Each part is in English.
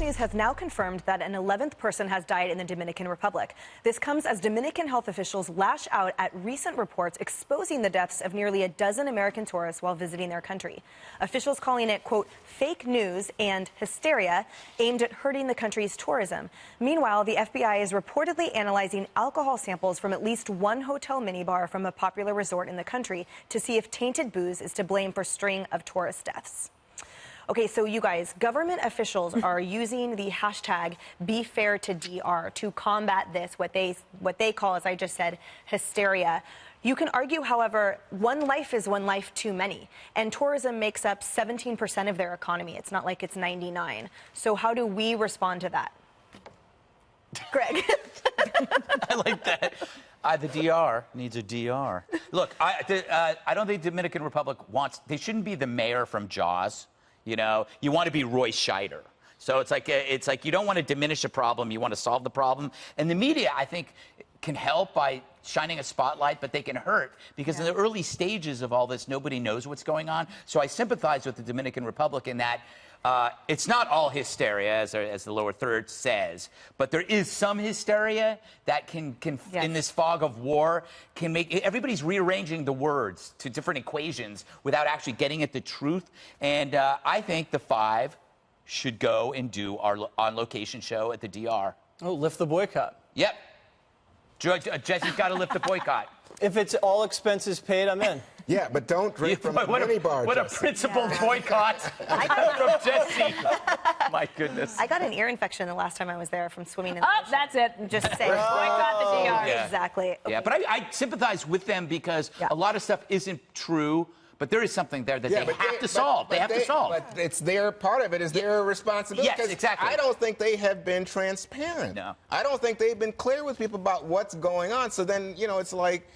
News has now confirmed that an 11th person has died in the Dominican Republic. This comes as Dominican health officials lash out at recent reports exposing the deaths of nearly a dozen American tourists while visiting their country. Officials calling it, quote, fake news and hysteria aimed at hurting the country's tourism. Meanwhile, the FBI is reportedly analyzing alcohol samples from at least one hotel minibar from a popular resort in the country to see if tainted booze is to blame for a string of tourist deaths. Okay, so you guys, government officials are using the hashtag #BeFairToDR to combat this, what they call, as I just said, hysteria. You can argue, however, one life is one life too many, and tourism makes up 17% of their economy. It's not like it's 99. So how do we respond to that? Greg. I like that. The DR needs a DR. Look, I don't think the Dominican Republic wants... They shouldn't be the mayor from Jaws. You know, you want to be Roy Scheider. So it's like you don't want to diminish a problem, you want to solve the problem. And the media, I think, can help by shining a spotlight, but they can hurt because in the early stages of all this, nobody knows what's going on. So I sympathize with the Dominican Republic in that it's not all hysteria, as the lower third says, but there is some hysteria that can in this fog of war, can make... Everybody's rearranging the words to different equations without actually getting at the truth. And I think the five should go and do our on-location show at the DR. Oh, lift the boycott. Yep. Jesse's got to lift the boycott. If it's all expenses paid, I'm in. Yeah, but don't drink from a minibar. What a principled boycott from Jesse. My goodness. I got an ear infection the last time I was there from swimming in the ocean. That's it. Just saying. Boycott the DR. Yeah. Exactly. Okay. Yeah, but I sympathize with them because a lot of stuff isn't true. But there is something there that they have to solve. They have to solve. But it's their part of it. Is their responsibility. Yes, exactly. I don't think they have been transparent. No. I don't think they've been clear with people about what's going on. So then, you know, it's like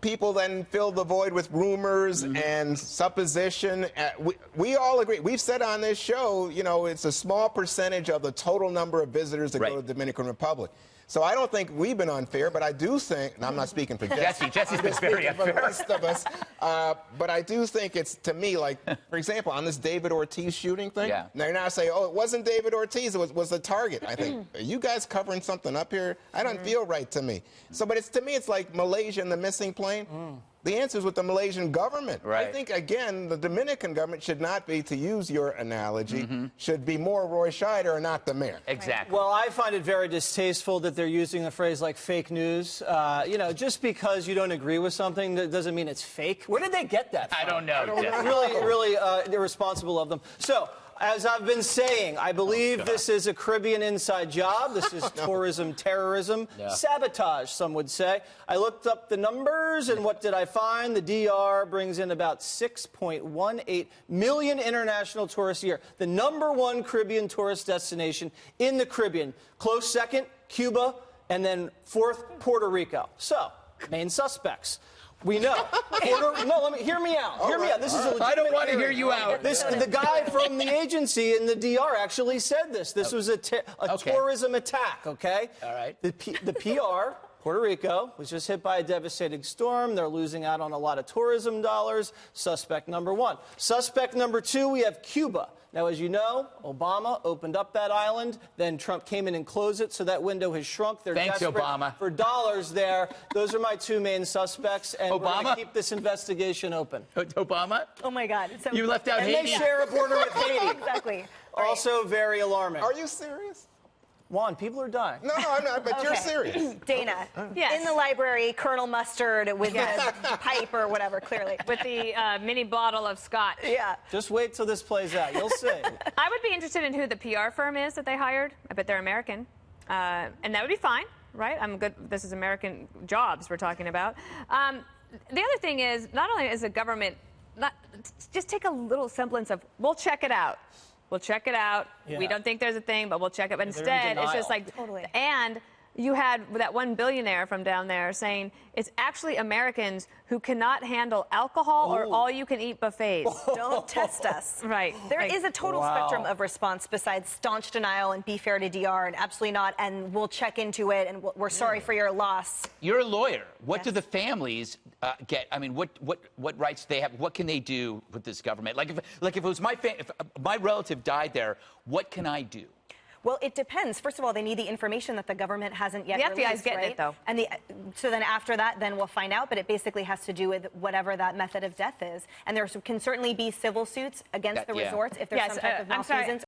people then fill the void with rumors and supposition. We all agree. We've said on this show, you know, it's a small percentage of the total number of visitors that go to the Dominican Republic. So I don't think we've been unfair, but I do think, and I'm not speaking for Jesse. Jesse's been very unfair. For the rest of us. But I do think it's, to me, like, for example, on this David Ortiz shooting thing, now you're not saying, oh, it wasn't David Ortiz, it was the target. I think, are you guys covering something up here? I don't feel right to me. So, but to me, it's like Malaysia and the missing plane. The answer is with the Malaysian government. Right. I think, again, the Dominican government should not be, to use your analogy, should be more Roy Scheider and not the mayor. Exactly. Well, I find it very distasteful that they're using a phrase like fake news. You know, just because you don't agree with something, that doesn't mean it's fake. Where did they get that from? I don't know. Really irresponsible of them. So, as I've been saying, I believe this is a Caribbean inside job. This is tourism terrorism. Sabotage, some would say. I looked up the numbers, and what did I find? The DR brings in about 6.18 million international tourists a year. The #1 Caribbean tourist destination in the Caribbean. Close second, Cuba, and then fourth, Puerto Rico. So, main suspects. We know. Hear me out. Hear me out. This is a legitimate I don't want to hearing. hear you out. The guy from the agency in the DR actually said this. This was a tourism attack, okay? All right. The PR, Puerto Rico, was just hit by a devastating storm. They're losing out on a lot of tourism dollars. Suspect #1. Suspect #2, we have Cuba. Now, as you know, Obama opened up that island. Then Trump came in and closed it, so that window has shrunk. They're Thanks, desperate Obama. for dollars there. Those are my two main suspects, and we're going Obama? to keep this investigation open. Obama? Oh, my God. So, You left out And Haiti. they share a border with Haiti. Exactly. Also very alarming. Are you serious? Juan, people are dying. No, I'm not, but you're serious. Dana, in the library, Colonel Mustard with the pipe or whatever, clearly. With the mini bottle of scotch. Yeah. Just wait till this plays out. You'll see. I would be interested in who the PR firm is that they hired. I bet they're American. And that would be fine, right? I'm good. This is American jobs we're talking about. The other thing is, not only is the government, just take a little semblance of, we'll check it out. We'll check it out. Yeah. We don't think there's a thing, but we'll check it. But instead, it's just like, and you had that one billionaire from down there saying it's actually Americans who cannot handle alcohol or all-you-can-eat buffets. Don't test us. Right. There is a total spectrum of response besides staunch denial and be fair to DR and absolutely not, and we'll check into it, and we're sorry for your loss. You're a lawyer. What do the families get? I mean, what rights do they have? What can they do with this government? Like if it was if my relative died there, what can I do? Well, it depends. First of all, they need the information that the government hasn't yet released. The FBI's getting right? it, though. And so then after that, then we'll find out. But it basically has to do with whatever that method of death is. And there can certainly be civil suits against the resorts if there's some type of malfeasance.